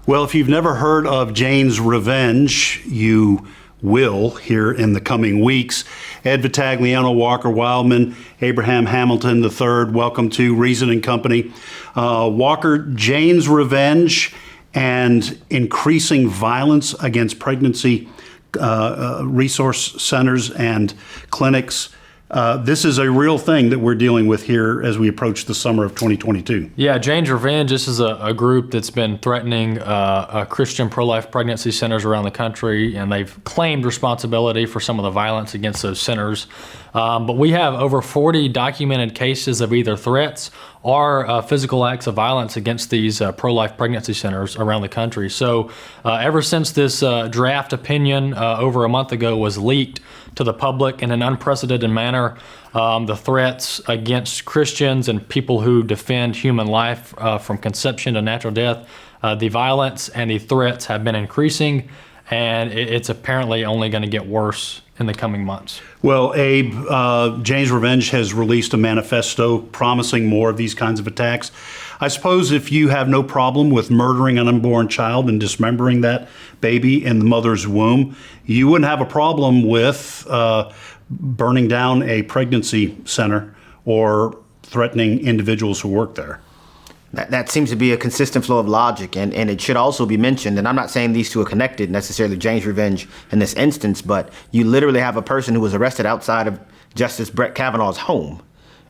Well, if you've never heard of Jane's Revenge, you will here in the coming weeks. Ed Vitagliano, Walker Wildman, Abraham Hamilton III, welcome to Reason and Company. Walker, Jane's Revenge and increasing violence against pregnancy resource centers and clinics. This is a real thing that we're dealing with here as we approach the summer of 2022. Yeah, Jane's Revenge, this is a group that's been threatening Christian pro-life pregnancy centers around the country, and they've claimed responsibility for some of the violence against those centers. But we have over 40 documented cases of either threats or physical acts of violence against these pro-life pregnancy centers around the country. So ever since this draft opinion over a month ago was leaked to the public in an unprecedented manner, the threats against Christians and people who defend human life from conception to natural death, the violence and the threats have been increasing, and it's apparently only going to get worse in the coming months. Well, Abe, Jane's Revenge has released a manifesto promising more of these kinds of attacks. I suppose if you have no problem with murdering an unborn child and dismembering that baby in the mother's womb, you wouldn't have a problem with burning down a pregnancy center or threatening individuals who work there. That seems to be a consistent flow of logic, and it should also be mentioned, and I'm not saying these two are connected necessarily, Jane's Revenge in this instance, but you literally have a person who was arrested outside of Justice Brett Kavanaugh's home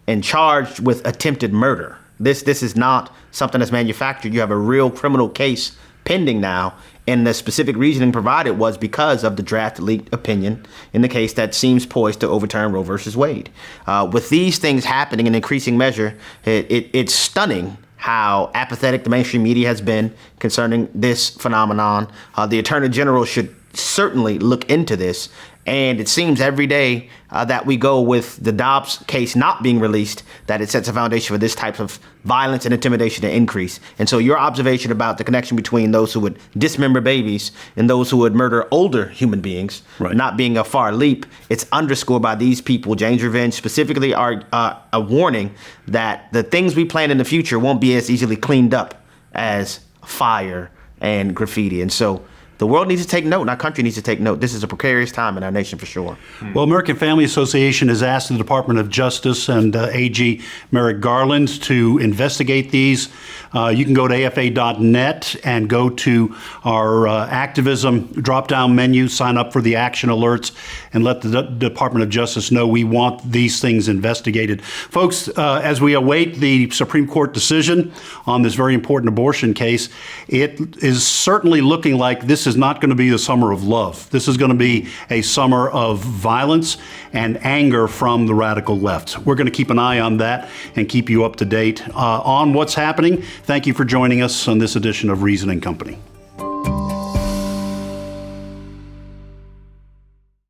and charged with attempted murder. This is not something that's manufactured. You have a real criminal case pending now, and the specific reasoning provided was because of the draft leaked opinion in the case that seems poised to overturn Roe versus Wade. With these things happening in increasing measure, it's stunning how apathetic the mainstream media has been concerning this phenomenon. The Attorney General should certainly look into this. And it seems every day that we go with the Dobbs case not being released, that it sets a foundation for this type of violence and intimidation to increase. And so your observation about the connection between those who would dismember babies and those who would murder older human beings, right, not being a far leap, it's underscored by these people. Jane's Revenge specifically are a warning that the things we plan in the future won't be as easily cleaned up as fire and graffiti. And so the world needs to take note, and our country needs to take note. This is a precarious time in our nation for sure. Well, American Family Association has asked the Department of Justice and AG Merrick Garland to investigate these. You can go to afa.net and go to our activism drop-down menu, sign up for the action alerts, and let the Department of Justice know we want these things investigated. Folks, as we await the Supreme Court decision on this very important abortion case, it is certainly looking like this is not going to be the summer of love. This is going to be a summer of violence and anger from the radical left. We're going to keep an eye on that and keep you up to date on what's happening. Thank you for joining us on this edition of Reason and Company.